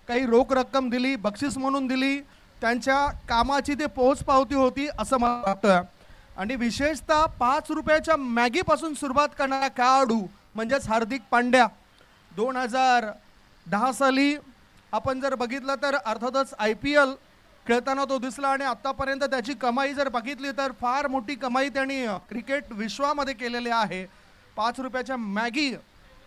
काही रोख रक्कम दिली, बक्षीस म्हणून दिली, त्यांच्या कामाची ते पोचपावती होती असं मला वाटतं. आणि विशेषतः 5 रुपयाच्या मॅगीपासून सुरुवात करणारा खेळाडू म्हणजेच हार्दिक पांड्या. 2010 साली आपण जर बघितलं तर अर्थातच IPL खेळताना तो दिसला आणि आत्तापर्यंत त्याची कमाई जर बघितली तर फार मोठी कमाई त्यांनी क्रिकेट विश्वामध्ये केलेली आहे. 5 रुपयाच्या मॅगी,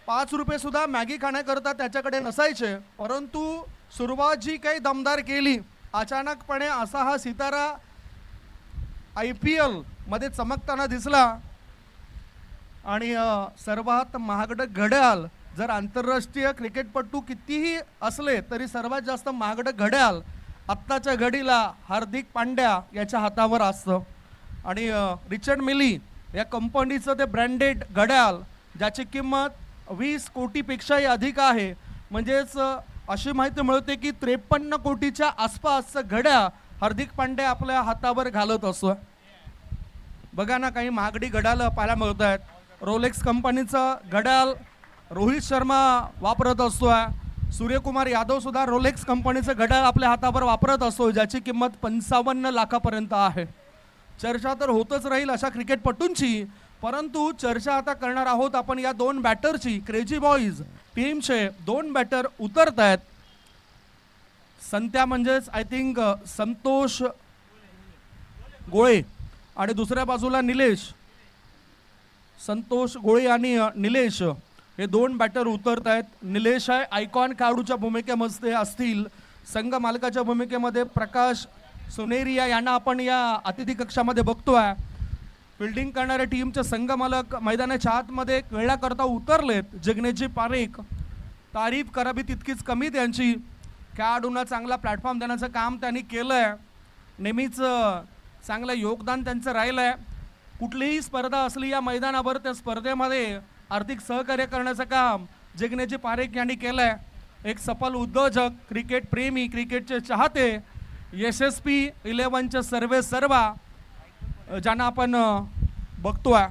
5 रुपये सुद्धा मॅगी खाण्याकरता त्याच्याकडे नसायचे, परंतु सुरुवात जी काही दमदार केली, अचानकपणे असा हा सितारा IPL मध्ये चमकताना दिसला. आणि सर्वात महागडं घड्याळ, जर आंतरराष्ट्रीय क्रिकेटपटू कितीही असले तरी सर्वात जास्त महागडं घड्याळ आत्ताच्या घडीला हार्दिक पांड्या याच्या हातावर असतं. आणि रिचर्ड मिली या कंपनीचं ते ब्रँडेड घड्याळ ज्याची किंमत 20 कोटीपेक्षाही अधिक आहे. म्हणजेच अशी माहिती मिळते की 53 कोटीच्या आसपासचं घड्याळ हार्दिक पांड्या आपल्या हातावर घालत असतो. बघा ना, काही महागडी घड्याळ पाहायला मिळत आहेत. रोलेक्स कंपनीचं घड्याळ रोहित शर्मा वापरत असतोय. सूर्यकुमार यादव सुद्धा रोलेक्स कंपनीचं घड्याळ आपल्या हातावर वापरत असतो, ज्याची किंमत 55 लाखापर्यंत आहे. चर्चा तर होतच राहील अशा क्रिकेटपटूंची, परंतु चर्चा आता करणार आहोत आपण या दोन बॅटरची. क्रेझी बॉईज टीमचे दोन बॅटर उतरत आहेत. संत्या म्हणजेच आय थिंक संतोष गोळे आणि दुसऱ्या बाजूला निलेश. संतोष गोळे आणि निलेश हे दोन बॅटर उतरत आहेत. निलेश आहे आयकॉन खेळाडूच्या भूमिकेमध्ये असतील. संघ मालकाच्या भूमिकेमध्ये प्रकाश सोनेरिया यांना आपण या अतिथी कक्षामध्ये बघतोय. फिल्डिंग करणाऱ्या टीमचे संघ मालक मैदानाच्या आतमध्ये खेळण्याकरता उतरलेत. जगनेशजी पारेख, तारीफ करावी तितकीच कमी त्यांची. खेळाडूंना चांगला प्लॅटफॉर्म देण्याचं काम त्यांनी केलं आहे. नेहमीच चांगलं योगदान त्यांचं राहिलं आहे. कुठलीही स्पर्धा असली या मैदानावर त्या स्पर्धेमध्ये आर्थिक सहकार्य करण्याचं काम जगनेशजी पारेख यांनी केलं आहे. एक सफल उद्योजक, क्रिकेट प्रेमी, क्रिकेटचे चाहते, SSP 11चे सर्वा ज्यांना आपण बघतोय.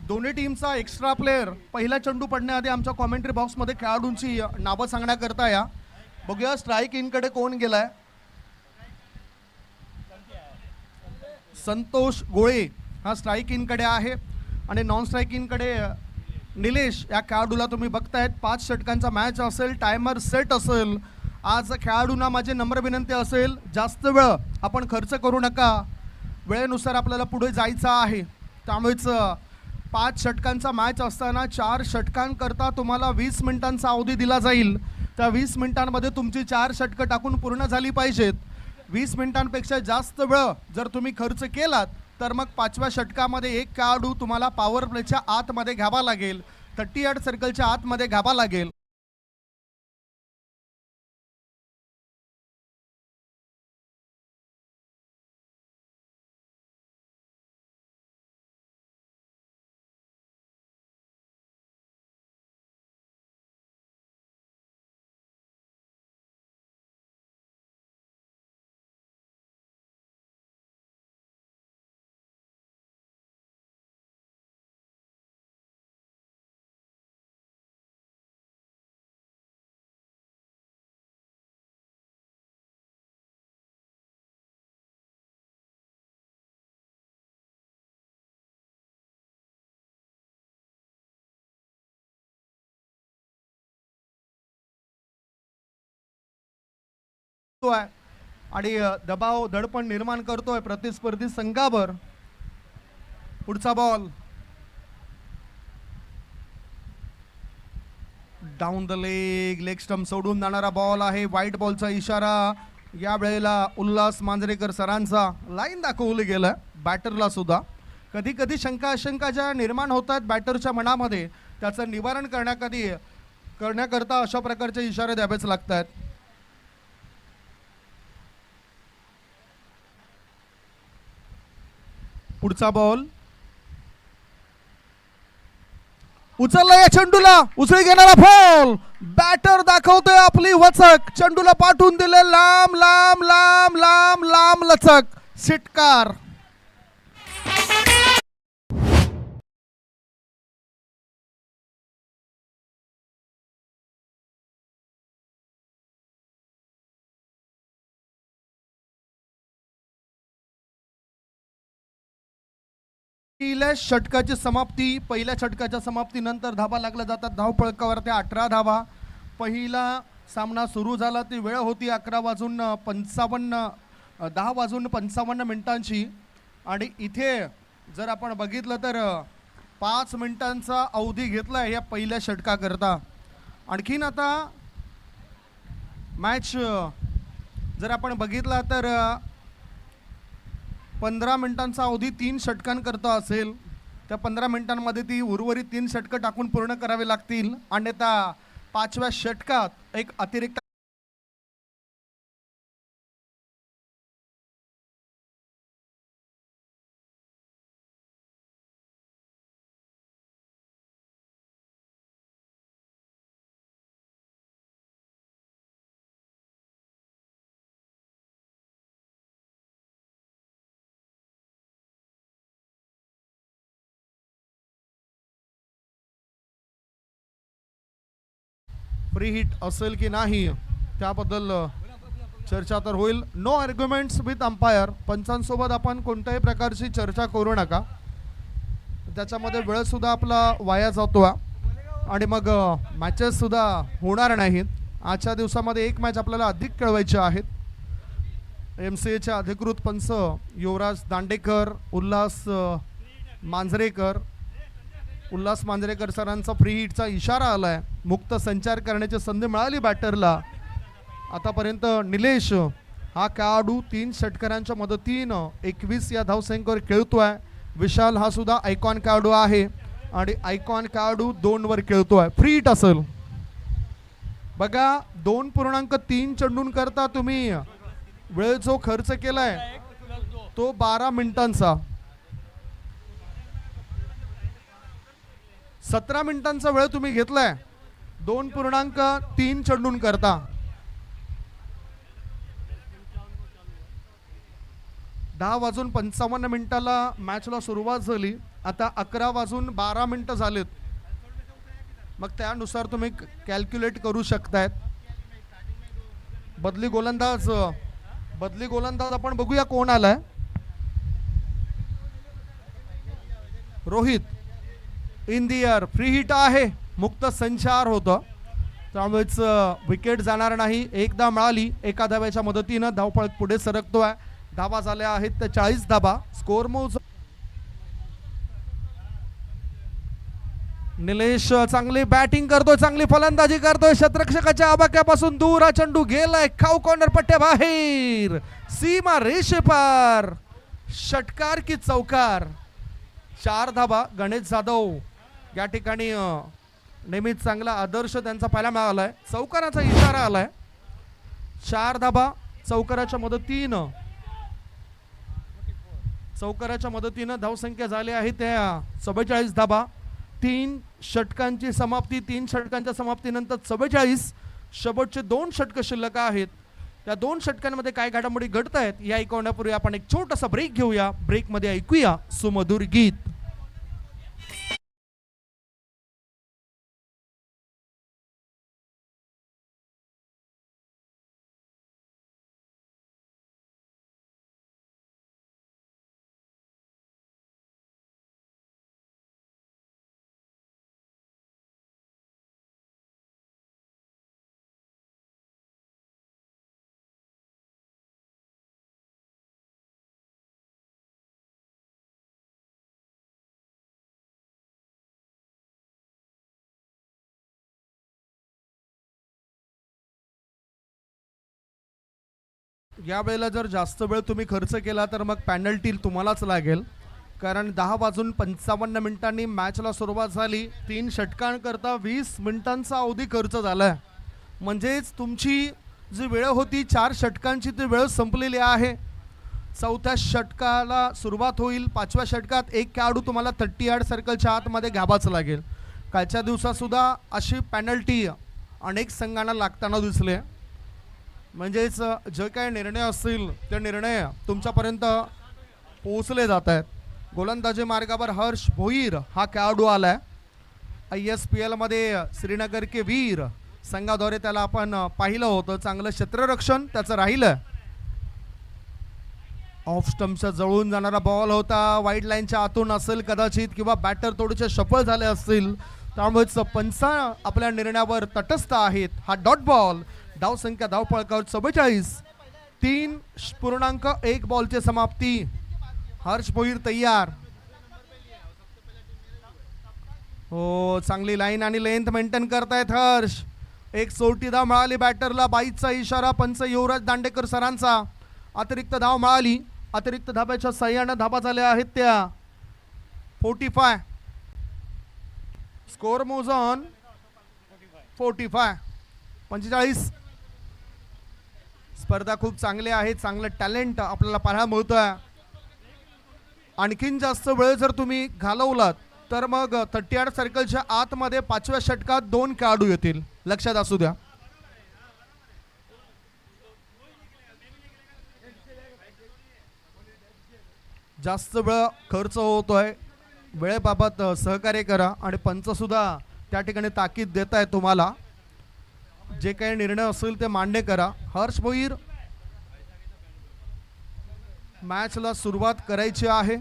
दोन्ही टीमचा एक्स्ट्रा प्लेअर पहिला चेंडू पडण्याआधी आमच्या कॉमेंट्री बॉक्समध्ये खेळाडूंची नावं सांगण्याकरता या. बघूया स्ट्राईक इनकडे कोण गेलाय. संतोष गोळे हा स्ट्राईक इनकडे आहे आणि नॉन स्ट्राईक इनकडे निलेश या खेळाडूला तुम्ही बघतायत. 5 षटकांचा मॅच असेल, टायमर सेट असेल. आज खेळाडूंना माझी नम्र विनंती असेल, जास्त वेळ आपण खर्च करू नका. वेळेनुसार आपल्याला पुढे जायचं आहे. त्यामुळेच 5 षटकांचा मॅच असताना 4 षटकांकरता तुम्हाला 20 मिनिटांचा अवधी दिला जाईल. त्या 20 मिनिटांमध्ये तुमची 4 षटकं टाकून पूर्ण झाली पाहिजेत. 20 मिनिटांपेक्षा जास्त वेळ जर तुम्ही खर्च केलात तर मग 5व्या षटकामध्ये एक खेळाडू तुम्हाला पॉवर प्लेच्या आतमध्ये घ्यावा लागेल, 38 सर्कलच्या आतमध्ये घ्यावा लागेल. आणि दबाव दडपण निर्माण करतोय प्रतिस्पर्धी संघावर. पुढचा ball down the leg stump सोडून जाणारा बॉल आहे. व्हाईट बॉलचा इशारा या वेळेला उल्हास मांजरेकर सरांचा. लाईन दाखवली गेलं बॅटरला सुद्धा. कधी कधी शंका आशंका ज्या निर्माण होत आहेत बॅटरच्या मनामध्ये, त्याचं निवारण करण्याकरता अशा प्रकारचे इशारे द्यावेच लागतात. पुढचा बॉल उचलला, या चेंडूला उचली घेणारा बॉल. बॅटर दाखवतोय आपली वचक, चेंडूला पाठवून दिले लांब लांब लांब लांब लांब लचक. षटकार. पहिल्या षटकाची समाप्ती. पहिल्या षटकाच्या समाप्तीनंतर धाबा लागल्या जातात. धावफलकावरती 18 धाबा. पहिला सामना सुरू झाला ती वेळ होती 10:55 मिनिटांची. आणि इथे जर आपण बघितलं तर 5 मिनिटांचा अवधी घेतला आहे या पहिल्या षटकाकरता. आणखीन आता मॅच जर आपण बघितला तर 15 मिनिटांचा अवधी 3 षटकांकरता असेल. त्या 15 मिनिटांमध्ये ती उर्वरित 3 षटकं टाकून पूर्ण करावे लागतील. अन्यथा 5व्या षटकात एक अतिरिक्त फ्री हिट असेल की नाही त्याबद्दल चर्चा तर होईल. No arguments with umpire. पंचांसोबत आपण कोणत्याही प्रकारची चर्चा करू नका. त्याच्यामध्ये वेळ सुद्धा आपला वाया जातो आणि मग मॅचेस सुद्धा होणार नाहीत. आजच्या दिवसामध्ये एक मॅच आपल्याला अधिक खेळवायची आहेत. MCAचे अधिकृत पंच युवराज दांडेकर, उल्हास मांजरेकर सरांचा फ्री हिटचा इशारा आलाय. मुक्त संचार करण्याची संधी मिळाली बॅटरला. आतापर्यंत निलेश हा खेळाडू 3 षटकारांच्या मदतीनं 21 या धावसंख्येवर खेळतोय. विशाल हा सुद्धा आयकॉन खेळाडू आहे आणि आयकॉन खेळाडू 2 वर खेळतोय. फ्री हिट असेल बघा. 2.3 चेंडून करता तुम्ही वेळ जो खर्च केलाय तो 12 मिनिटांचा. 17 मिनिटांचा वेळ तुम्ही घेतलाय 2.3 चेंडून करता. 10:55 मॅचला सुरुवात झाली. आता 11:12 झालेत. मग त्यानुसार तुम्ही कॅल्क्युलेट करू शकतायत. बदली गोलंदाज आपण बघूया कोण आलाय. Rohit in the air. Free hit आहे. मुक्त संचार होतं त्यामुळेच विकेट जाणार नाही. एकदा मिळाली एका धाब्याच्या मदतीनं धावफलक पुढे सरकतोय. धाबा झाल्या आहेत त्या 40 धाबा. स्कोर मोज. निलेश चांगली बॅटिंग करतोय, चांगली फलंदाजी करतोय. शतरक्षकाच्या आबाक्यापासून दूर हा चेंडू गेलाय खाऊ कॉर्नर पट्ट्या बाहेर. सीमा रेषेपार. षटकार की चौकार. 4 धाबा. गणेश जाधव या ठिकाणी नेहमीच चांगला आदर्श त्यांचा पाहायला मिळालाय. चौकाराचा इशारा आलाय. 4 धाबा चौकाराच्या मदतीनं धावसंख्या झाली आहे त्या 44 धाबा. 3 षटकांची समाप्ती. 3 षटकांच्या समाप्तीनंतर 44. शेवटचे 2 षटक शिल्लक आहेत. त्या 2 षटकांमध्ये काय घडामोडी घडत आहेत या ऐकवण्यापूर्वी आपण एक छोटासा ब्रेक घेऊया. ब्रेकमध्ये ऐकूया सुमधुर गीत. या वेळेला जर जास्त वेळ तुम्ही खर्च केला तर मग पॅनल्टी तुम्हालाच लागेल. कारण 10:55 मॅचला सुरुवात झाली. 3 षटकांकरता 20 मिनिटांचा अवधी खर्च झालाय. म्हणजेच तुमची जी वेळ होती 4 षटकांची ती वेळ संपलेली आहे. 4थ्या षटकाला सुरुवात होईल. 5व्या षटकात एक खेळाडू तुम्हाला 30 यार्ड सर्कलच्या आतमध्ये घ्यावाच लागेल. कालच्या दिवसात सुद्धा अशी पॅनल्टी अनेक संघांना लागताना दिसले. म्हणजेच जे काही निर्णय असतील ते निर्णय तुमच्यापर्यंत पोहोचले जात आहेत. गोलंदाजी मार्गावर हर्ष भोईर हा खेळाडू आलाय. ISPL मध्ये श्रीनगर के वीर संघाद्वारे त्याला आपण पाहिलं होतं. चांगलं क्षेत्ररक्षण त्याचं राहिलं. ऑफ स्टंपच्या जवळून जाणारा बॉल होता, वाईड लाईनच्या आतून असेल कदाचित, किंवा बॅटर थोडेसे सफल झाले असतील, त्यामुळेच पंचा आपल्या निर्णयावर तटस्थ आहेत. हा डॉट बॉल. धावसंख्या धावफलकावर 44. 3.1 बॉलची समाप्ती. हर्ष भोईर तयार. हो, चांगली लाईन आणि लेंथ मेंटेन करतायत हर्ष. एक सोटी धाव मिळाली बॅटरला. बाईचा इशारा पंच युवराज दांडेकर सरांचा. अतिरिक्त धाव मिळाली. अतिरिक्त धाब्याच्या सह्यानं धाबा झाल्या आहेत त्या 45. स्कोर मोज ऑन 45. 45. स्पर्धा खूप चांगली आहे. चांगलं टॅलेंट आपल्याला पाहायला मिळतोय. आणखीन जास्त वेळ जर तुम्ही घालवलात तर मग 38 सर्कलच्या आतमध्ये 5व्या षटकात 2 खेळाडू येतील. लक्षात असू द्या. जास्त वेळ खर्च होतोय. वेळेबाबत सहकार्य करा आणि पंच सुद्धा त्या ठिकाणी ताकीद देत आहे तुम्हाला. जे काही निर्णय असेल ते मान्य करा. हर्ष भोईर, मॅचला सुरुवात करायची आहे.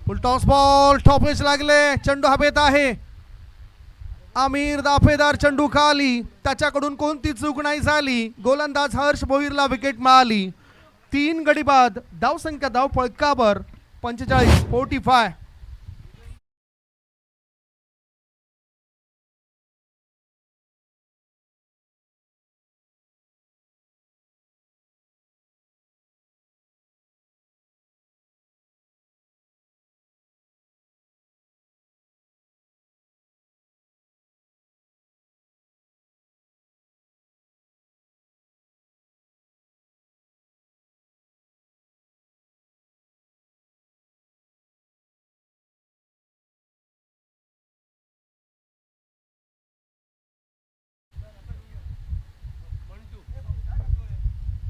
फुल टॉस बॉल. टॉपेज लागले. चेंडू हवेत आहे. आमिर दाफेदार चेंडू खाली. त्याच्याकडून कोणती चूक नाही झाली. गोलंदाज हर्ष भोईरला विकेट मिळाली. 3 गडी बाद. धावसंख्या धावफलकावर 45.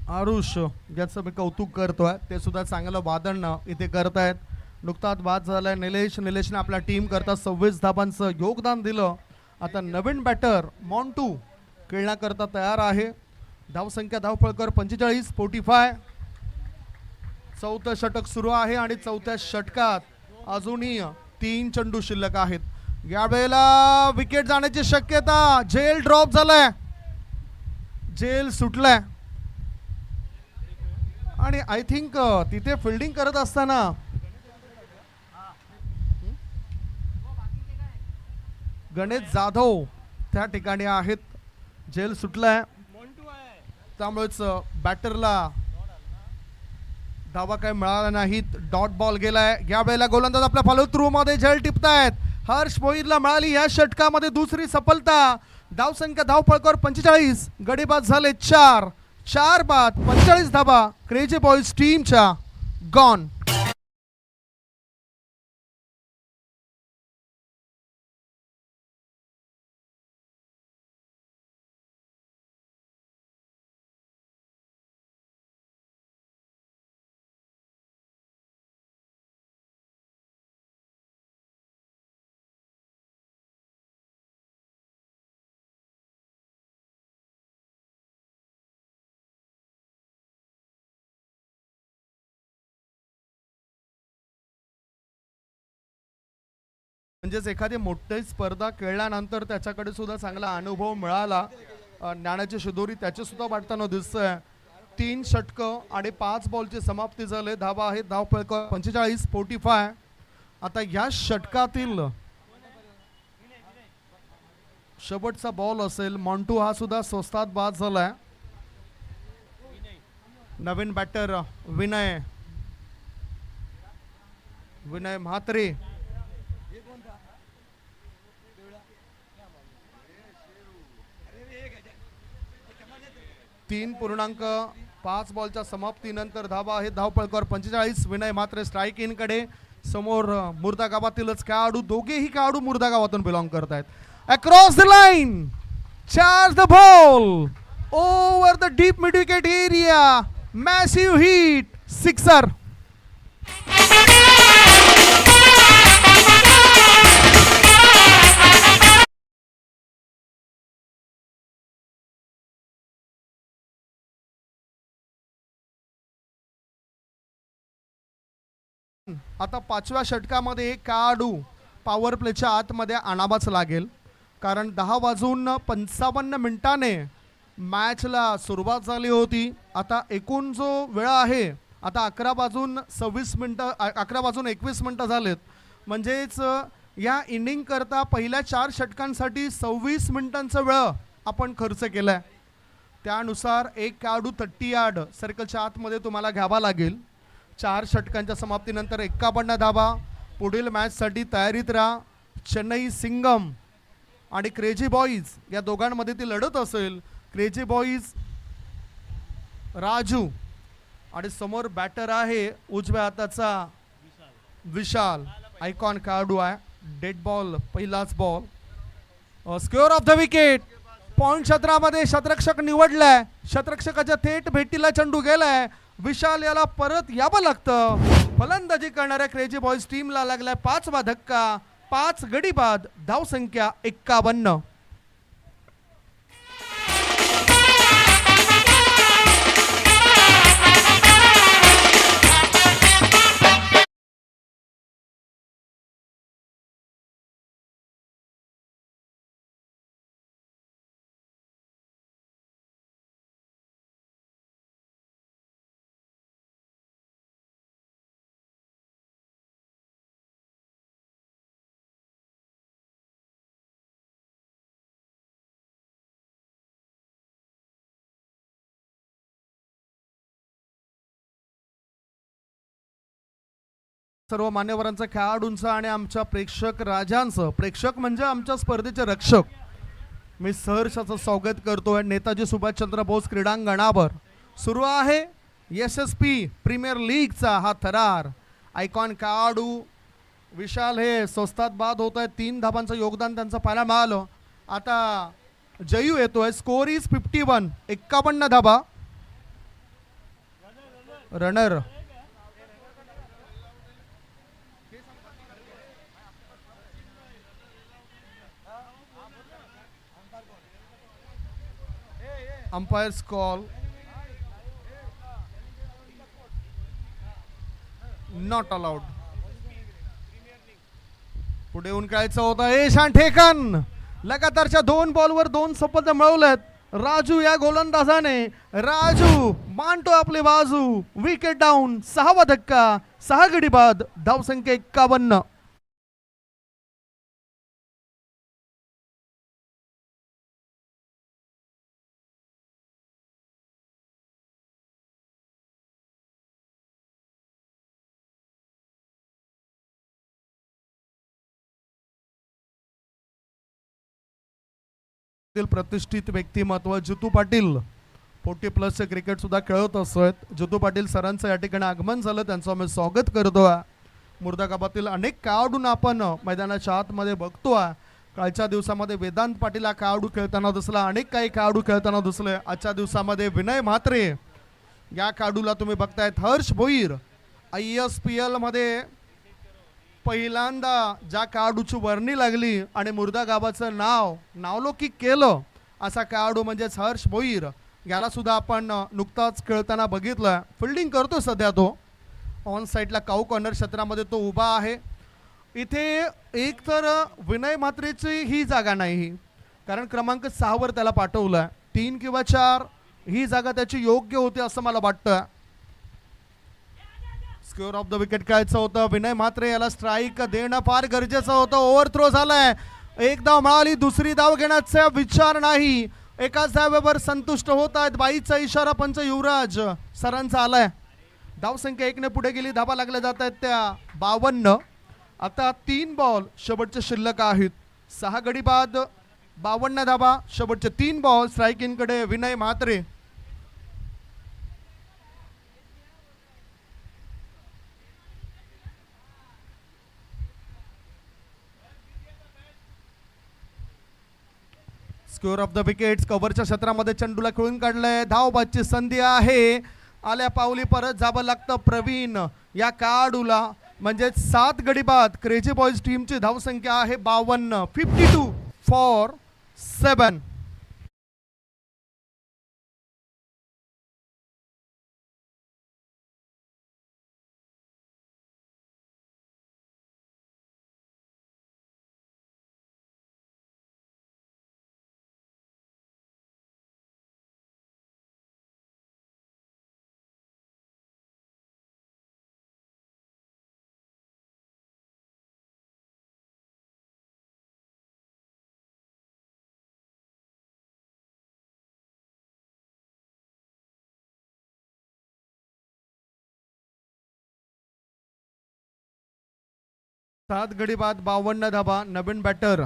आरुष ज्याचं मी कौतुक करतोय, ते सुद्धा चांगलं वादन इथे करतायत. नुकताच बाद झालाय निलेशने आपल्या टीम करता 26 धाबांचं योगदान दिलं. आता नवीन बॅटर मॉन्टू खेळण्याकरता तयार आहे. धावसंख्या धावफलकर 45. 45. चौथं षटक सुरू आहे आणि चौथ्या षटकात अजूनही 3 चेंडू शिल्लक आहेत. यावेळेला विकेट जाण्याची शक्यता. झेल ड्रॉप झालाय. झेल सुटलाय आणि आय थिंक तिथे फिल्डिंग करत असताना गणेश जाधव त्या ठिकाणी आहेत. झेल सुटलाय, त्यामुळेच बॅटरला धावा काय मिळाला नाहीत. डॉट बॉल गेलाय. या वेळेला गोलंदाज आपल्या फॉलो थ्रू मध्ये झेल टिपतायत. हर्ष भोईरला मिळाली या षटकामध्ये दुसरी सफलता. धावसंख्या धावफलकावर 45. गडीबाद झाले 4. 4 बाद. 45 धाबा क्रेझी बॉयज टीमच्या गॉन. म्हणजेच एखादी मोठी स्पर्धा खेळल्यानंतर त्याच्याकडे सुद्धा चांगला अनुभव मिळाला. ज्ञानाची शिदोरी त्याची सुद्धा वाटताना दिसतंय. 3 षटकं आणि 5 बॉलची समाप्ती झाले. धावा आहेत धावफलक 45. 45. आता या षटकातील शेवटचा बॉल असेल. मॉन्टू हा सुद्धा स्वस्तात बाद झालाय. नवीन बॅटर विनय म्हात्रे. 3.5 बॉलच्या समाप्तीनंतर धावा आहेत धावफलकावर 45. विनय मात्र स्ट्राईक इन कडे. समोर मुर्दा गावातीलच खेळाडू, दोघेही खेळाडू मुर्दा गावातून बिलॉंग करत आहेत. Across the line, charge the ball over the deep mid wicket area. Massive hit, sixer. आता 5व्या षटकामध्ये खेळाडू पॉवर प्लेच्या आतमध्ये आणावाच लागेल, कारण 10:55 मॅचला सुरुवात झाली होती. आता एकूण जो वेळ आहे, आता 11:21 झालेत. म्हणजेच या इनिंग करता पहिल्या 4 षटकांसाठी 26 मिनिटांचा वेळ आपण खर्च केलाय. त्यानुसार एक खेळाडू 30 यार्ड सर्कलच्या आतमध्ये तुम्हाला घ्यावा लागेल. 4 षटकांच्या समाप्तीनंतर 51 धावा. पुढील मॅचसाठी तयारीत राहा. चेन्नई सिंगम आणि क्रेझी बॉईज या दोघांमध्ये ती लढत असेल. क्रेझी बॉईज राजू आणि समोर बॅटर आहे उजव्या हाताचा विशाल. आयकॉन खेळाडू आहे. डेड बॉल पहिलाच ball. Square of the wicket. Point क्षेत्रामध्ये शतरक्षक निवडलाय. शतरक्षकाच्या थेट भेटीला चेंडू गेलाय. विशाल याला परत यावं लागतं. फलंदाजी करणाऱ्या क्रेझी बॉईज टीमला लागलाय 5वा धक्का. 5 गडी बाद. धावसंख्या 51. सर्व मान्यवरांचं, खेळाडूंचं आणि आमच्या प्रेक्षक राजांचं, प्रेक्षक म्हणजे आमच्या स्पर्धेचे रक्षक, मी सहर्षाचं स्वागत करतोय नेताजी सुभाषचंद्र बोस क्रीडांगणावर. सुरू आहे SSP प्रीमियर लीगचा हा थरार. आयकॉन खेळाडू विशाल हे स्वस्तात बाद होत आहे. 3 धाबांचं योगदान त्यांचं पाहायला मिळालं. आता जयू येतोय. Score is 51. 51 dhaba. Runner umpires call not allowed. पुढे येऊन खेळायचं होतं. ईशान ठेकन लगातारच्या 2 बॉलवर 2 सफलता मिळवल्यात. राजू या गोलंदाजाने. राजू मांडतो आपली बाजू. Wicket down. 6वा धक्का. 6 गडी बाद. धावसंख्या 51. प्रतिष्ठित व्यक्तिमत्व जितू पाटील 40+ क्रिकेट सुद्धा खेळत असत. जितू पाटील सरांचं या ठिकाणी आगमन झालं. त्यांचं आम्ही स्वागत करतोय. मुर्दाबादातील अनेक खेळाडूंना आपण मैदानाच्या आतमध्ये बघतोय. कालच्या दिवसामध्ये वेदांत पाटील हा खेळाडू खेळताना दिसला. अनेक काही खेळाडू खेळताना दिसले. आजच्या दिवसामध्ये विनय म्हात्रे या खेळाडूला तुम्ही बघतायत. हर्ष भोईर ISPL मध्ये पहिल्यांदा ज्या खेळाडूची वर्णी लागली आणि मुर्दाबादाचं नावलौकिक केलं असा खेळाडू म्हणजेच हर्ष भोईर. याला सुद्धा आपण नुकताच खेळताना बघितलं. फिल्डिंग करतो सध्या तो. ऑन साईडला काऊ कॉर्नर क्षेत्रामध्ये तो उभा आहे. इथे एक तर विनय म्हात्रेची ही जागा नाही, कारण क्रमांक 6 वर त्याला पाठवलं. 3 किंवा 4 ही जागा त्याची योग्य होती असं मला वाटतं. स्क्वेअर ऑफ द विकेट खेळायचं होतं. विनय म्हात्रे याला स्ट्राईक देणं फार गरजेचं होतं. ओव्हर थ्रो झालाय. एक धाव मिळाली. दुसरी धाव घेण्याचा विचार नाही. एकाच धावेवर संतुष्ट होत आहेत. बाईचा इशारा पंच युवराज सरांचा आलाय. धावसंख्या 1 ने पुढे गेली. धाबा लागल्या जात आहेत त्या 52. आता 3 बॉल शेवटचे शिल्लक आहेत. 6 गडी बाद. 52 धाबा. शेवटचे 3 बॉल. स्ट्राईकिंग कडे Vinay Mhatre. Square of the wickets. कव्हरच्या क्षेत्रामध्ये चेंडूला खेळून काढलंय. धावबादची संधी आहे. आल्या पावली परत जावं लागतं प्रवीण या खेळाडूला. म्हणजे 7 गडी बाद. क्रेझी बॉईज टीमची धावसंख्या आहे 52. 52 फॉर 7. 7 गडी बाद 52 धाबा. नवीन बॅटर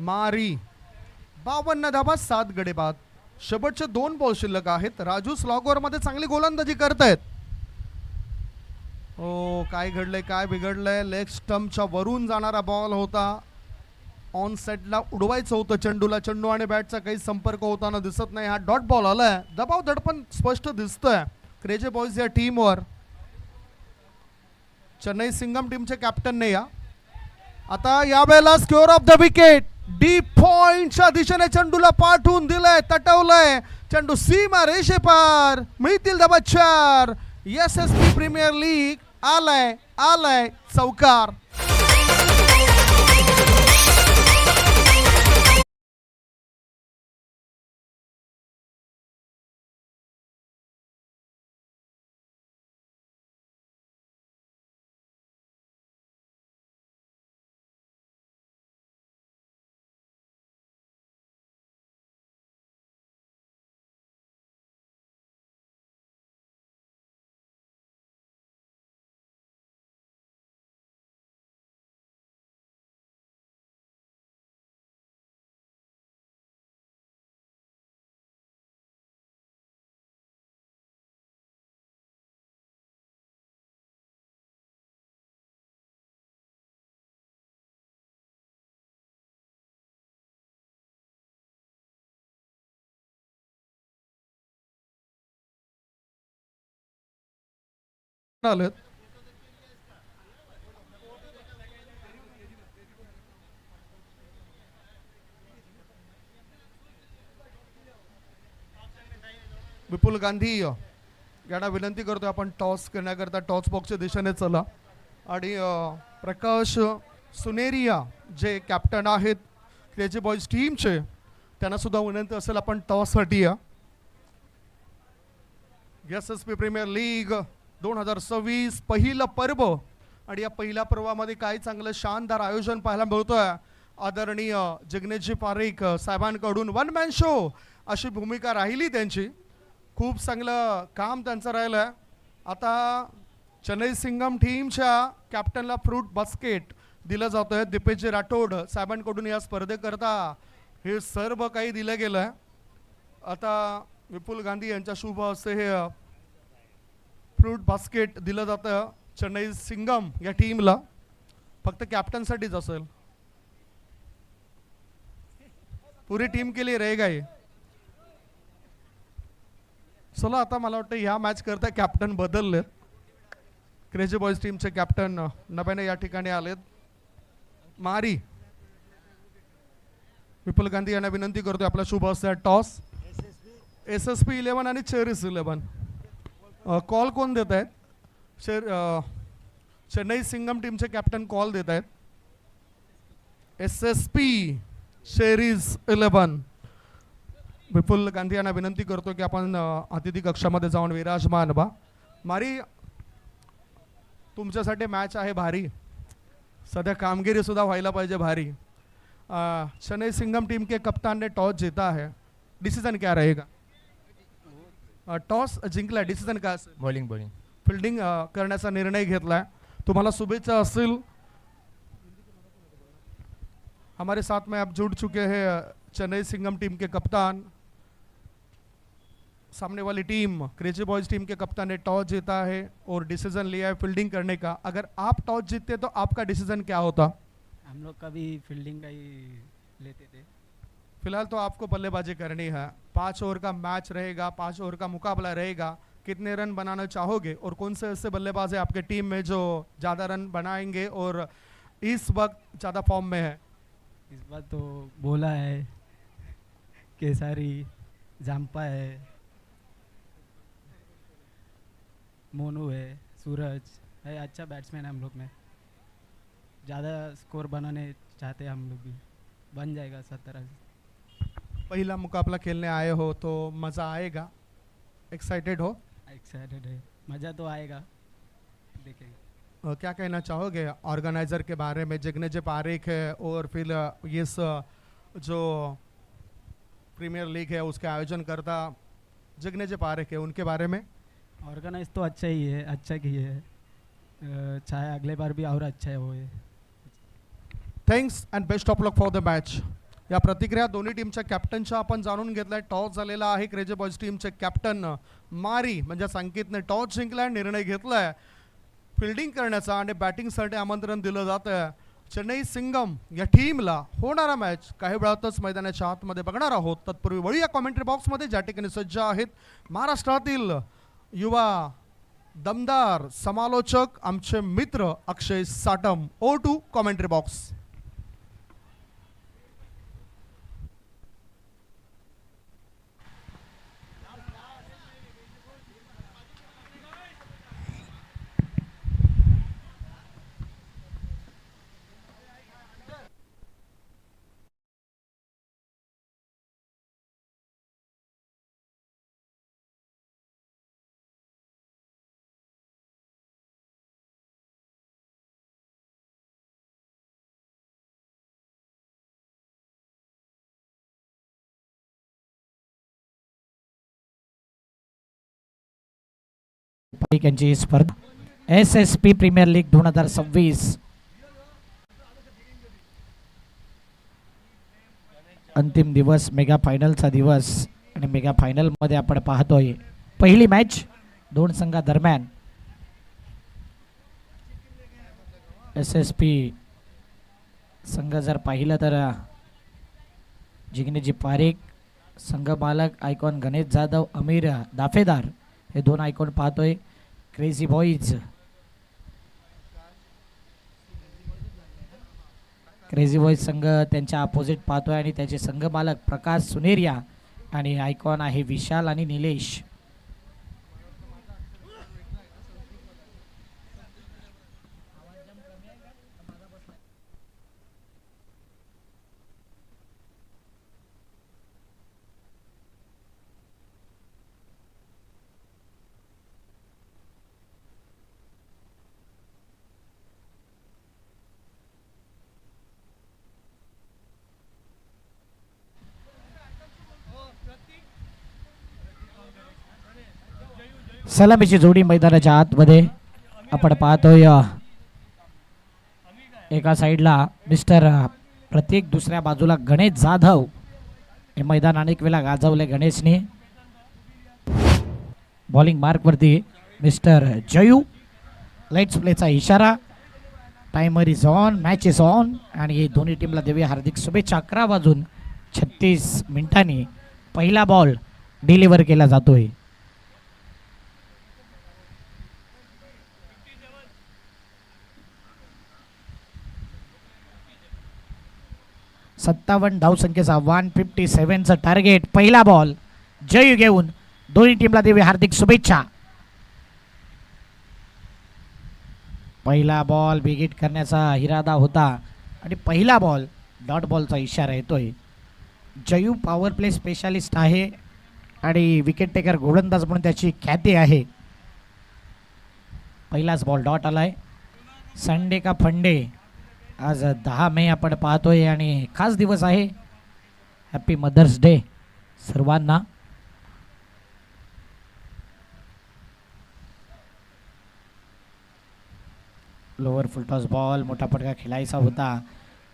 मारी 52 धाबा 7 गडी बाद. शेवटचे 2 बॉल शिल्लक आहेत. राजू स्लॉगवर मध्ये चांगली गोलंदाजी करतायत. ओ काय घडलंय काय बिघडलंय. लेग स्टंपच्या वरून जाणारा बॉल होता. ऑन सेटला उडवायचं होतं चेंडूला. चेंडू आणि बॅटचा काही संपर्क होताना दिसत नाही. हा डॉट बॉल आलाय. दबाव दडपण स्पष्ट दिसतोय क्रेझी बॉयज या टीमवर. चेन्नई सिंगम टीमचे कॅप्टन नाही या. आता यावेळेला square of the wicket. Deep पॉइंटच्या दिशेने चेंडूला पाठवून दिलंय. तटवलंय चेंडू सीमा रेषे पार. मिळतील धाबा 4. SSP प्रीमियर लीग आलाय आलाय चौकार. आलेत. विपुल गांधी यांना विनंती करतोय आपण टॉस करण्याकरता टॉस बॉक्सच्या दिशेने चला. आणि प्रकाश सुनेरिया जे कॅप्टन आहेत क्रेझी बॉयज टीमचे त्यांना सुद्धा विनंती असेल आपण टॉससाठी या. SSP प्रीमियर लीग 2026 पहिलं पर्व. आणि या पहिल्या पर्वामध्ये काय चांगलं शानदार आयोजन पाहायला मिळतोय. आदरणीय जिग्नेशजी पारेख साहेबांकडून 1 मॅन शो अशी भूमिका राहिली त्यांची. खूप चांगलं काम त्यांचं राहिलं आहे. आता चेन्नई सिंगम टीमच्या कॅप्टनला फ्रूट बास्केट दिलं जातं आहे. दिपेशजी राठोड साहेबांकडून या स्पर्धेकरता हे सर्व काही दिलं गेलं आहे. आता विपुल गांधी यांच्या शुभ हस्ते हे फ्रूट बास्केट दिलं जातं चेन्नई सिंगम या टीमला. फक्त कॅप्टनसाठीच असेल. पुरी टीम के लिए रहेगा ये. चला आता मला वाटतं ह्या मॅच करता कॅप्टन बदललेत. क्रेझी बॉयज टीमचे कॅप्टन नव्याने या ठिकाणी आलेत. मारी विपुल गांधी यांना विनंती करतोय आपला शुभ हस्ते टॉस. SSP 11 आणि चेरिस 11 कॉल कोण देत आहेत. चेन्नई सिंगम टीमचे कॅप्टन कॉल देत आहेत. SSP चेरिस 11 विपुल गांधी यांना विनंती करतो की आपण अतिथी कक्षामध्ये जाऊन विराजमान व्हा. मारी तुमच्यासाठी मॅच आहे भारी. सध्या कामगिरी सुद्धा व्हायला पाहिजे भारी. चेन्नई सिंगम टीम के कप्तान ने टॉस जीता है. डिसीजन क्या रहेगा. टॉस जिंकला. डिसीजन काय असेल. बॉलिंग फिल्डिंग करण्याचा निर्णय घेतलाय. तुम्हाला शुभेच्छा असतील. हमारे साथ में आप जुड़ चुके हैं चेन्नई सिंगम टीम के कप्तान. सामने वाली टीम क्रेजी बॉयज टीम के कप्तान ने टॉस जीता है और डिसीजन लिया है फील्डिंग करने का. अगर आप टॉस जीतते तो आपका डिसीजन क्या होता. हम लोग कभी फील्डिंग का ही लेते थे. फिलहाल तो आपको बल्लेबाजी करनी है. 5 ओवर का मैच रहेगा. 5 ओवर का मुकाबला रहेगा. कितने रन बनाना चाहोगे और कौन से ऐसे बल्लेबाज है आपके टीम में जो ज़्यादा रन बनाएंगे और इस वक्त ज़्यादा फॉर्म में है. इस बार तो बोला है, केसारी, जाम्पा है, मोनू है, सूरज है. अच्छा बैट्समैन है हम लोग में. ज़्यादा स्कोर बनाने चाहते हैं हम लोग भी. बन जाएगा 70. पहला मुकाबला खेलने आए हो तो मज़ा आएगा. एक्साइटेड हो. एक्साइटेड है. मज़ा तो आएगा. देखेंगे. क्या कहना चाहोगे ऑर्गेनाइजर के बारे में. जिग्नेश पारेख है और फिर इस जो प्रीमियर लीग है उसके आयोजन करता जिग्नेश पारेख है, उनके बारे में. ऑर्गेनाइज तो अच्छा ही है, अच्छा किए है. चाहे अगले बार भी और अच्छा है वो है. Thanks and best of luck for the match. या प्रतिक्रिया दोन्ही टीमच्या कॅप्टनच्या आपण जाणून घेतल्या. टॉस झालेला आहे. क्रेझी बॉयज टीमचे कॅप्टन मारी म्हणजे संकेतने टॉस जिंकलाय, निर्णय घेतलाय फिल्डिंग करण्याचा आणि बॅटिंगसाठी आमंत्रण दिलं जातं. चेन्नई सिंगम या टीमला होणारा मॅच काही वेळातच मैदानाच्या आतमध्ये बघणार आहोत. तत्पूर्वी वळूया कॉमेंट्री बॉक्समध्ये, ज्या ठिकाणी सज्ज आहेत महाराष्ट्रातील युवा दमदार समालोचक आमचे मित्र Akshay Satam. Oh to commentary box. यांची स्पर्धा SSP प्रीमियर लीग 2026 अंतिम दिवस, मेगा फायनलचा दिवस. आणि मेगा फायनल मध्ये आपण पाहतोय पहिली मॅच दोन संघादरम्यान. SSP संघ जर पाहिलं तर जिग्नेजी पारेख, संघ मालक आयकॉन गणेश जाधव, अमीर दाफेदार हे दोन आयकॉन पाहतोय. क्रेझी बॉईज संघ त्यांच्या अपोजिट पाहतोय आणि त्याचे संघ मालक प्रकाश सुनेरिया आणि आयकॉन आहे विशाल आणि निलेश. सलामीची जोडी मैदानाच्या आतमध्ये आपण पाहतोय. एका साईडला मिस्टर प्रतीक, दुसऱ्या बाजूला गणेश जाधव. हे मैदान अनेक वेळा गाजवले गणेशने. बॉलिंग मार्क वरती मिस्टर जयू. लाईट्स प्लेचा इशारा. Timer is on, match is on. आणि दोन्ही टीमला देऊया हार्दिक शुभेच्छा. 11 वाजून 36 पहिला बॉल डिलिव्हर केला जातोय. 57 धावसंख्येचा 157चं टार्गेट. पहिला बॉल जयू घेऊन दोन्ही टीमला देऊया हार्दिक शुभेच्छा. पहिला बॉल बिगिट करण्याचा इरादा होता आणि पहिला बॉल डॉट बॉलचा इशारा येतोय. जयू पॉवर प्ले स्पेशालिस्ट आहे आणि विकेट टेकर गोलंदाज म्हणून त्याची ख्याती आहे. पहिलाच बॉल डॉट आलाय. संडे का फंडे. आज 10 मे आपण पाहतोय आणि खास दिवस आहे. हॅपी मदर्स डे सर्वांना. लोअर फुलटॉस बॉल मोठा फटका खेळायचा होता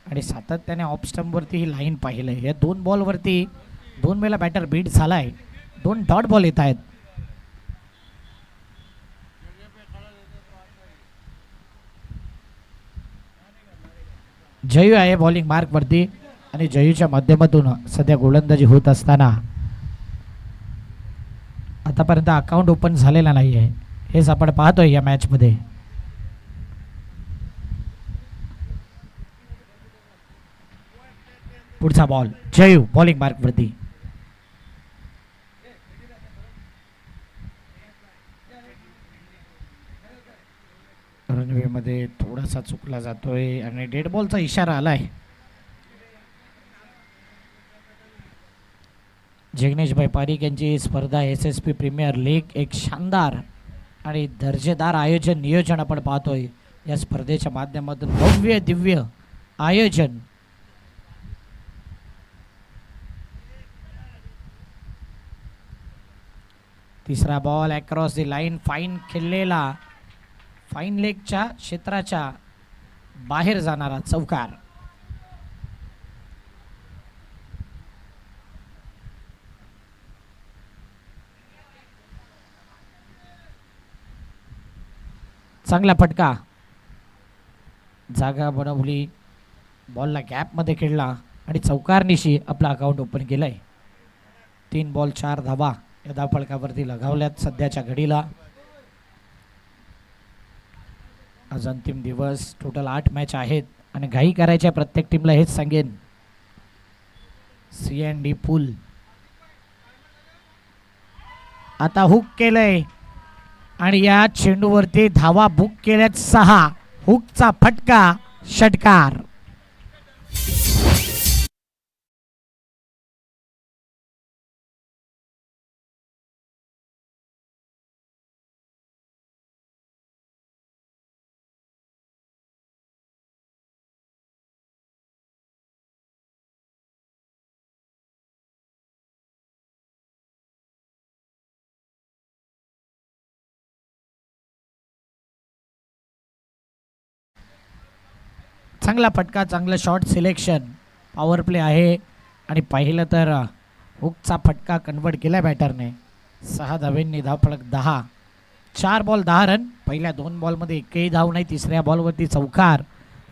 आणि सातत्याने ऑफ स्टंपवरती ही लाईन पाहिलं. या दोन बॉलवरती 2 वेळा बॅटर बीट झालाय. 2 डॉट बॉल येत आहेत. जयू आहे बॉलिंग मार्क वरती आणि जयूच्या माध्यमातून सध्या गोलंदाजी होत असताना आतापर्यंत अकाउंट ओपन झालेला नाही आहे. हेच आपण पाहतोय या मॅच मध्ये. पुढचा बॉल जयू बॉलिंग मार्क वरती. रनवे मध्ये थोडासा चुकला जातोय आणि डेड बॉलचा इशारा आलाय. जिग्नेशभाई पारीख यांची स्पर्धा SSP प्रीमियर लीग. एक शानदार आणि दर्जेदार नियोजन आपण पाहतोय या स्पर्धेच्या माध्यमातून. भव्य दिव्य आयोजन. तिसरा ball across the line. Fine खेळलेला फाईन लेगच्या क्षेत्राच्या बाहेर जाणारा चौकार. चांगला फटका, जागा बनवली, बॉलला गॅपमध्ये खेळला आणि चौकारनिशी आपला अकाउंट ओपन केलंय. 3 बॉल 4 धावा या धावफलकावरती लगावल्यात सध्याच्या घडीला. आज अंतिम दिवस, टोटल 8 मॅच आहेत आणि घाई करायच्या प्रत्येक टीमला हेच सांगेन. C&D पूल आता हुक केलंय आणि या चेंडूवरती धावा बुक केल्यात 6. हुकचा फटका, षटकार. चांगला फटका, चांगलं शॉट सिलेक्शन, पॉवर प्ले आहे आणि पाहिलं तर हुकचा फटका कन्वर्ट केला बॅटरने. 6 धावेंनी धावफलक 10. 4 बॉल 10 रन. पहिल्या 2 बॉलमध्ये एकही धाव नाही. तिसऱ्या बॉलवरती चौकार,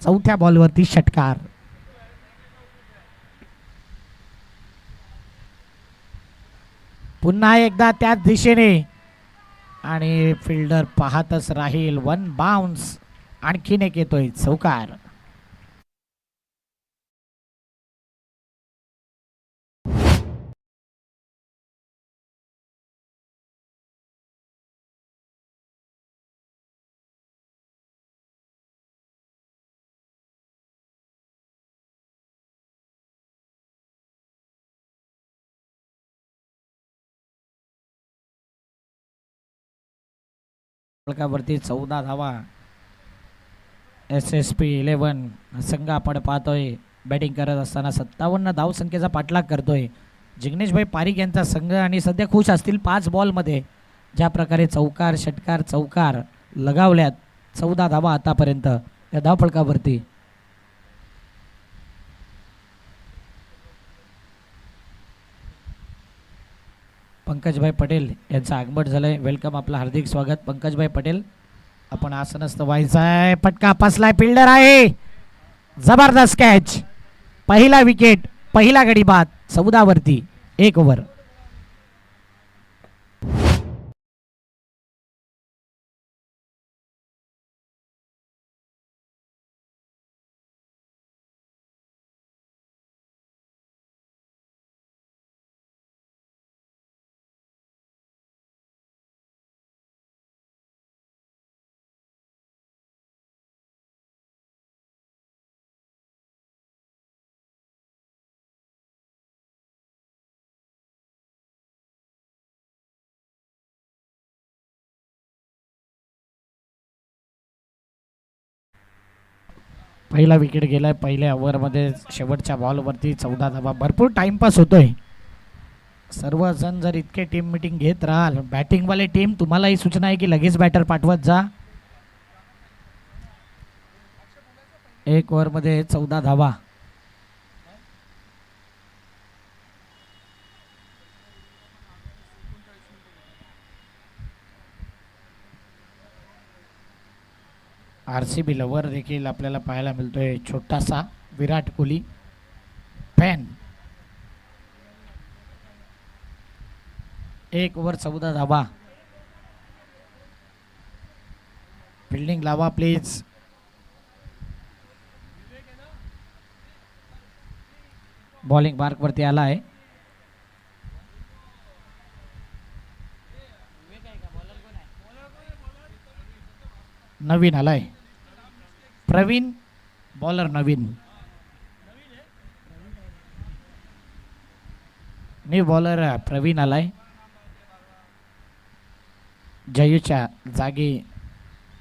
चौथ्या बॉलवरती षटकार. पुन्हा एकदा त्याच दिशेने आणि फिल्डर पाहतच राहील. 1 बाउन्स, आणखीन एक येतोय चौकार. फलकावरती 14 धावा. SSP 11 संघ आपण पाहतोय बॅटिंग करत असताना 57 धावसंख्येचा पाठलाग करतोय. जिग्नेशभाई पारिक यांचा संघ आणि सध्या खुश असतील 5 बॉलमध्ये. ज्या प्रकारे चौकार षटकार चौकार लगावल्यात, 14 धावा आतापर्यंत या धावफलकावरती. पंकजभाई पटेल यांचं आगमन झालंय. वेलकम, आपलं हार्दिक स्वागत पंकजभाई पटेल. आपण आसनस्थ व्हायचंय. फटका फसलाय, फिल्डर आहे. जबरदस्त कॅच, पहिला विकेट, पहिला गडी बाद. 14 वरती 1 ओव्हर. पहिला विकेट गेलाय पहिल्या ओव्हरमध्ये. शेवटच्या बॉलवरती 14 धावा. भरपूर टाइमपास होतोय. सर्वजण जर इतके टीम मिटिंग घेत राहाल, बॅटिंगवाले टीम, तुम्हालाही सूचना आहे की लगेच बॅटर पाठवत जा. 1 ओव्हरमध्ये 14 धावा. RCB लवर देखील आपल्याला पाहायला मिळतोय. छोटासा विराट कोहली फॅन. 1 ओव्हर 14 धावा. फिल्डिंग लावा प्लीज. बॉलिंग मार्क वरती आला आहे. नवीन आलाय प्रवीण, बॉलर नवीन. न्यू बॉलर प्रवीण आलाय. जयूच्या जागी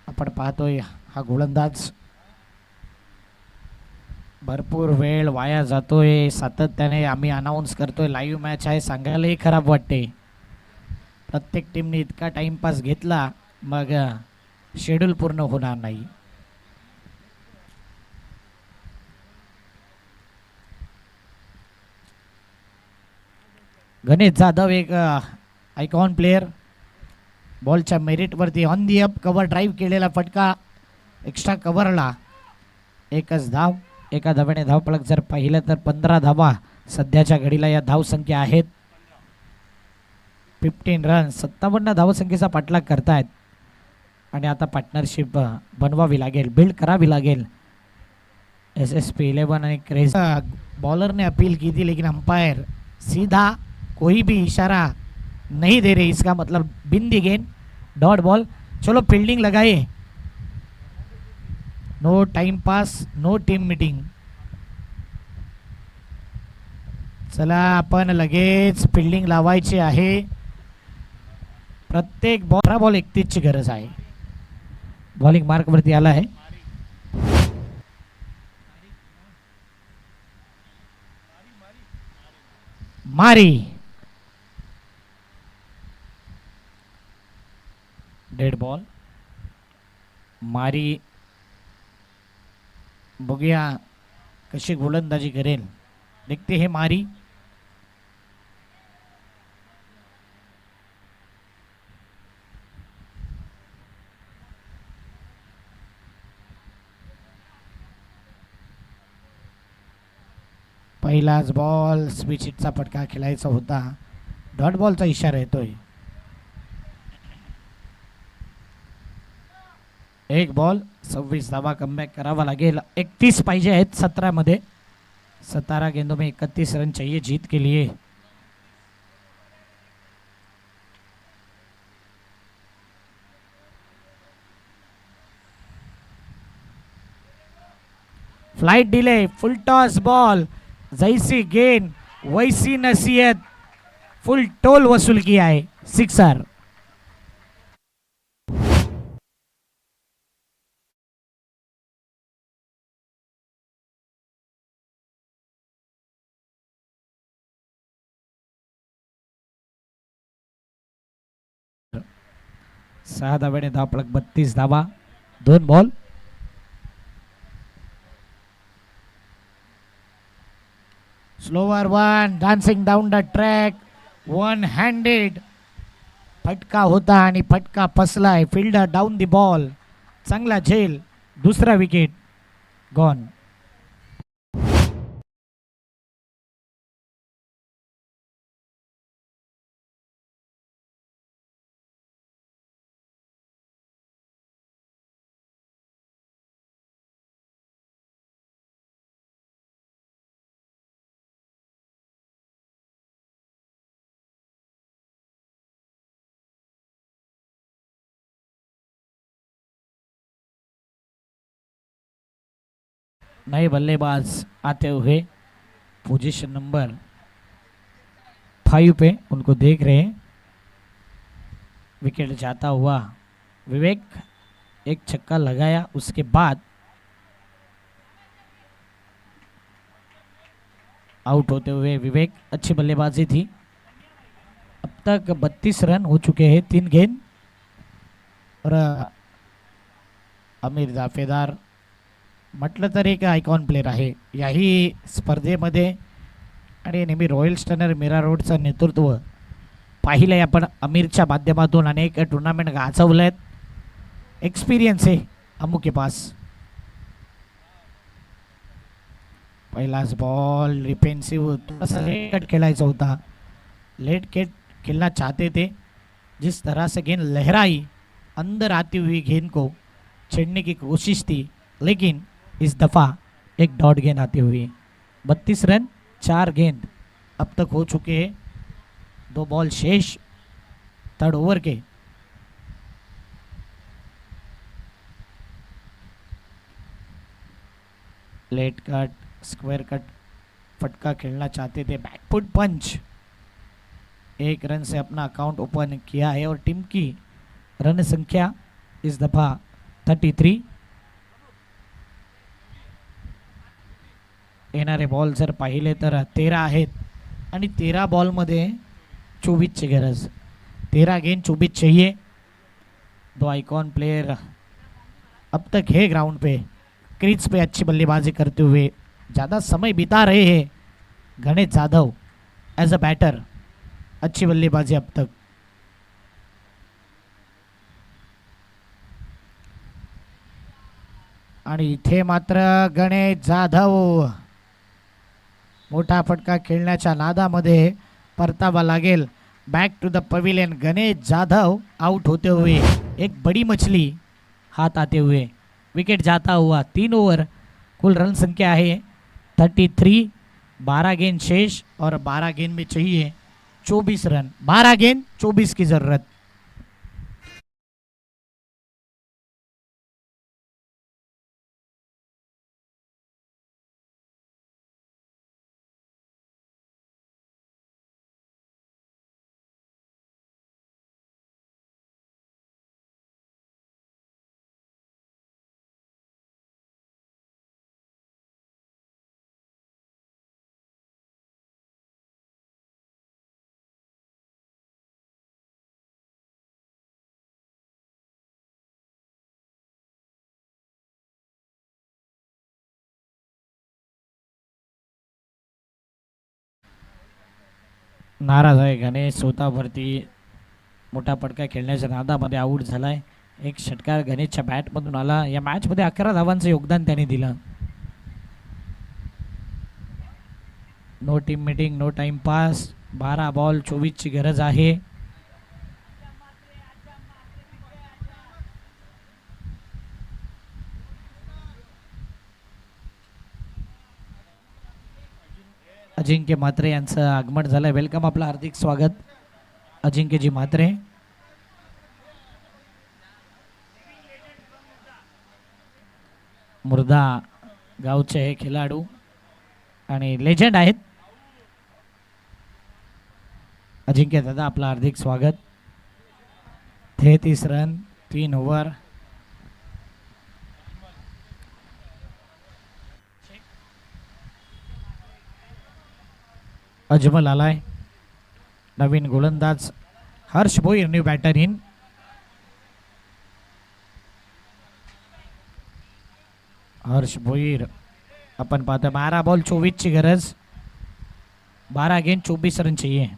आपण पाहतोय हा गोलंदाज. भरपूर वेळ वाया जातोय. सातत्याने आम्ही अनाऊन्स करतोय लाईव्ह मॅच आहे, सांगायलाही खराब वाटते. प्रत्येक टीमने इतका टाइमपास घेतला, मग शेड्यूल पूर्ण होणार नाही. गणेश जाधव एक आयकॉन प्लेयर, बॉलच्या मेरिटवरती on the up cover drive केलेला फटका, एक्स्ट्रा कव्हरला एकच धाव. एका धावेने धावफलक जर पाहिलं तर 15 धावा सध्याच्या घडीला या धावसंख्या आहेत. 15 रन, 57 धावसंख्येचा पाठलाग करतायत आणि आता पार्टनरशिप बनवावी लागेल, बिल्ड करावी लागेल. SSP11 आणि क्रेज बॉलर ने अपील की थी लेकिन अंपायर सीधा कोई भी इशारा नहीं दे रहे, इसका मतलब बिन दी गेंद, डॉट बॉल. चलो फील्डिंग लगाइए, no time pass, no team meeting. चला आपण लगेच फील्डिंग लावायची आहे. प्रत्येक बॉल 31 ची गरज आहे. बॉलिंग मार्क वरती आला आहे. मारी, डेड बॉल. मारी बघूया कशी गोलंदाजी करेल, देखते हे मारी. पहिलाच बॉल स्विच हिटचा फटका खेळायचा होता, डॉट बॉलचा इशारा येतोय. एक बॉल 26 धावा कमबॅक करावा लागेल. 31 पाहिजे आहेत 17 मध्ये. 17 गेंदों में 31 रन चाहिए जीत के लिए. फ्लाइट डिले, फुल टॉस बॉल, जैसी गेंद वैसी नसीहत, फुल टोल वसूल किया है, सिक्सर. सहा धावेने धावफलक 32 धावा, 2 ball. Slower one, dancing down the track, one handed फटका होता आणि फटका फसलाय. फिल्डर डाऊन द बॉल, चांगला झेल, दुसरा विकेट गॉन. नए बल्लेबाज आते हुए पोजीशन नंबर 5 पे उनको देख रहे हैं. विकेट जाता हुआ विवेक, एक छक्का लगाया, उसके बाद आउट होते हुए विवेक. अच्छी बल्लेबाजी थी. अब तक 32 रन हो चुके हैं, 3 गेंद. और अमीर दाफेदार म्हटलं तर एक आयकॉन प्लेयर आहे याही स्पर्धेमध्ये आणि नेहमी रॉयल स्टनर मीरा रोडचं नेतृत्व पाहिलंय आपण. अमीरच्या माध्यमातून अनेक टुर्नामेंट गाजवलेत. एक्सपिरियन्स आहे अमू के पास. पहिलाच बॉल डिफेंसिव, थोड़ा लेट कट खेलायचा होता. लेट कट खेलना चाहते थे. जिस तरह से गेंद लहराई, अंदर आती हुई गेंद को छेड़ने की कोशिश थी, लेकिन इस दफ़ा एक डॉट गेंद आती हुई. 32 रन 4 गेंद अब तक हो चुके हैं. 2 बॉल शेष 3rd ओवर के. लेट कट, स्क्वायर कट फटका खेलना चाहते थे. बैकफुट पंच, 1 रन से अपना अकाउंट ओपन किया है और टीम की रन संख्या इस दफ़ा 33. येणारे बॉल जर पाहिले तर 13 आहेत आणि 13 बॉलमध्ये 24 ची गरज. 13 गेंद 24 चाहिए. 2 आइकॉन प्लेयर अब तक है ग्राउंड पे, क्रीज पे अच्छी बल्लेबाजी करते हुए ज़्यादा समय बिता रहे हैं Ganesh Jadhav as a batter. अच्छी बल्लेबाजी अब तक। आणि इथे मात्र गणेश जाधव मोठा फटका खेळण्याच्या नादामध्ये परतावा लागेल। Back to the pavilion, Ganesh Jadhav out होते हुए, एक बड़ी मछली हाथ आते हुए विकेट जाता हुआ। 3 ओवर, कुल रन संख्या है 33, 12 गेंद शेष और 12 गेंद में चाहिए 24 रन। 12 गेंद 24 की जरूरत। नाराज आहे गणेश स्वतःवरती मोठा पटका खेळण्याच्या नादामध्ये आऊट झालाय। एक षटकार गणेशच्या बॅटमधून आला। या मॅचमध्ये 11 धावांचं योगदान त्याने दिलं। No team meeting, no time pass. 12 ball 24 ची गरज आहे। अजिंक्य म्हात्रे यांचं आगमन झालंय। वेलकम, आपलं हार्दिक स्वागत अजिंक्यजी म्हात्रे। मुर्दा गावचे हे खेळाडू आणि लेजंड आहेत। अजिंक्य दादा, आपलं हार्दिक स्वागत। 33 रन 3 ओव्हर। अजमल आलाय, नवीन गोलंदाज Harsh Bhoir new batter in. Harsh Bhoir अपन पाहतो। 12 बॉल 24 ची गरज। 12 गेंद 24 रन चाहिए।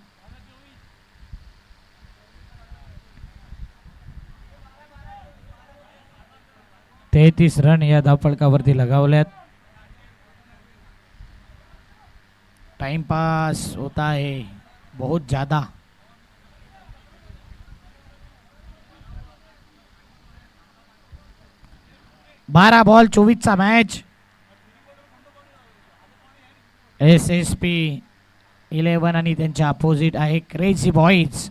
तेहतीस रन या धावफलकावरती लगावल्यात। टाइम पास होता है बहुत ज्यादा। बारा बॉल 24 चा मॅच। SSP 11 आणि त्यांच्या अपोजिट आहे क्रेझी बॉईज।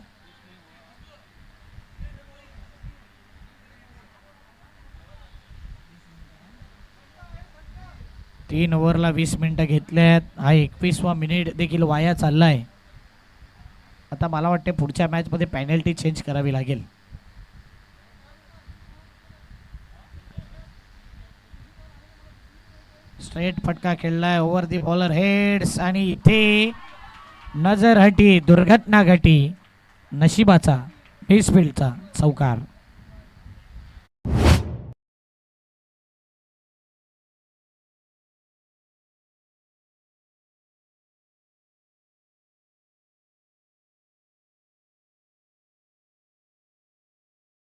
तीन ओव्हरला 20 मिनिटं घेतल्यात। हा 21वा मिनिट देखील वाया चाललाय। आता मला वाटते पुढच्या मॅच मध्ये पेनल्टी चेंज करावी लागेल। स्ट्रेट फटका खेळलाय ओव्हर दी बॉलर हेड्स आणि इथे नजर हटी, दुर्घटना घटी, नशिबाचा मिसफील्डचा चौकार।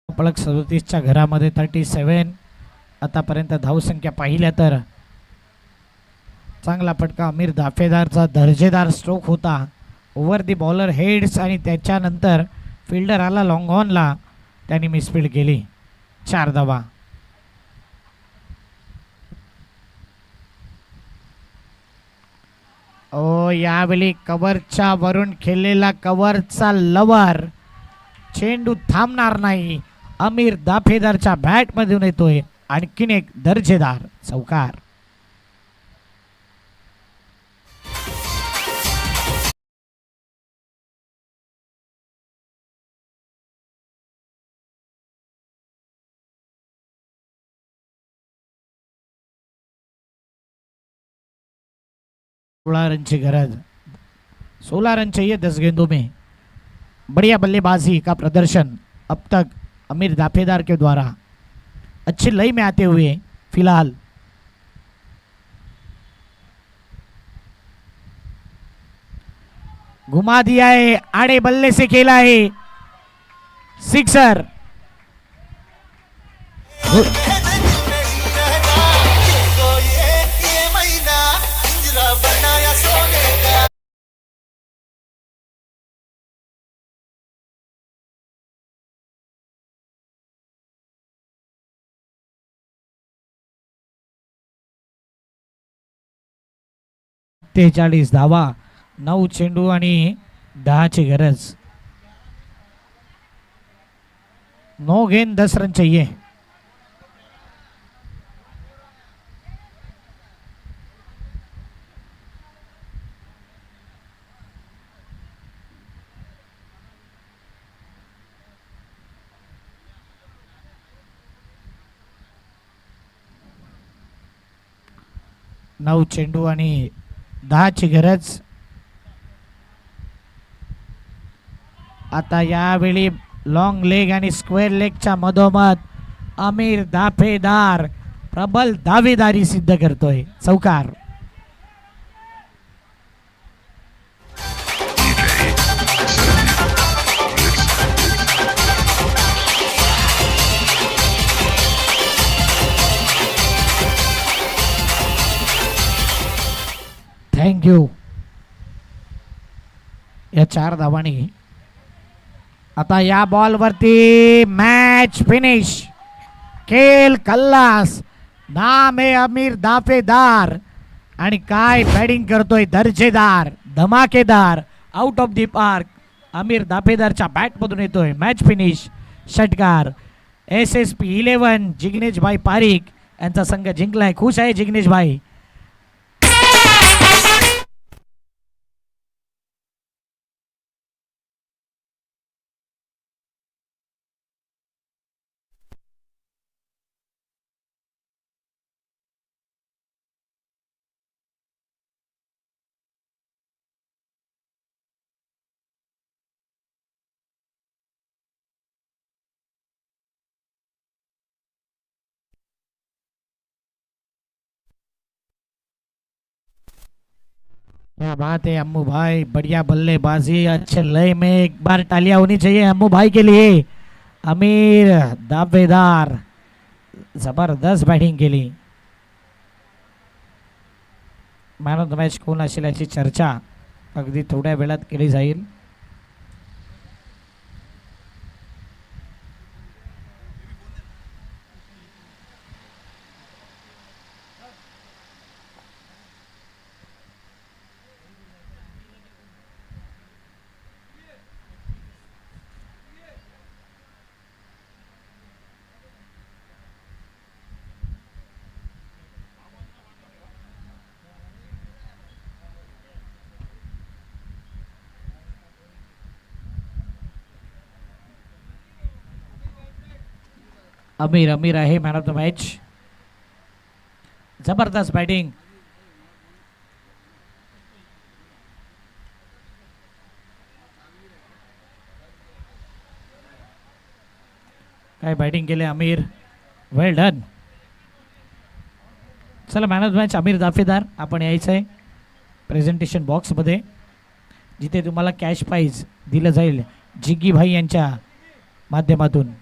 पलक 37च्या घरामध्ये 37। आतापर्यंत धावसंख्या पाहिल्या तर चांगला फटका अमीर दाफेदारचा दर्जेदार स्ट्रोक होता। ओव्हर दी बॉलर हेड्स आणि त्याच्यानंतर फिल्डर आला लॉंग ऑनला, त्यांनी मिसफील्ड केली। 4 धावा। ओ यावेळी कव्हरच्या वरून खेळलेला कव्हरचा लवर, चेंडू थांबणार नाही। अमीर दाफेदारच्या बॅट मधून येतोय आणखीन एक दर्जेदार चौकार। रनची गरज। 16 रन चाहिए 10 गेंदों में। बढ़िया बल्लेबाजी का प्रदर्शन अब तक अमीर दाफेदार के द्वारा। अच्छी लय में आते हुए फिलहाल। घुमा दिया है, आड़े बल्ले से खेला है, सिक्सर। तेचाळीस धावा, 9 चेंडू आणि 10ची गरज। 9 गेंद 10 रन चाहिए। नऊ चेंडू आणि 10ची गरज। आता यावेळी लॉंग लेग आणि स्क्वेअर लेगच्या मधोमध आमिर दाफेदार प्रबल दावेदारी सिद्ध करतोय, चौकार। Thank you. या 4 धावांनी आता या बॉल वरती मॅच फिनिश। खेल खल्लास, नाम आहे आमिर दाफेदार आणि काय बॅटिंग करतोय, दर्जेदार, धमाकेदार, out of the park Aamir दाफेदारच्या बॅट मधून येतोय मॅच फिनिश षटकार। SSP 11 जिग्नेश भाई पारिक यांचा संघ जिंकलाय। खुश आहे जिग्नेश भाई। क्या बात है अम्मू भाई, बढ़िया बल्लेबाजी, अच्छे लय में, एक बार तालियां होनी चाहिए अम्मू भाई के लिए। आमिर दावेदार जबरदस्त बॅटिंग केली। मॅन ऑफ द मॅच कोण असेल याची चर्चा अगदी थोड्या वेळात केली जाईल। आमिर आमिर आहे मॅन ऑफ द मॅच। जबरदस्त बॅटिंग। काय बॅटिंग केले आमिर, वेल डन। चला man of the match Aamir Dafedar, आपण यायचं आहे प्रेझेंटेशन बॉक्समध्ये जिथे तुम्हाला कॅश प्राइज दिलं जाईल जिग्गी भाई यांच्या माध्यमातून।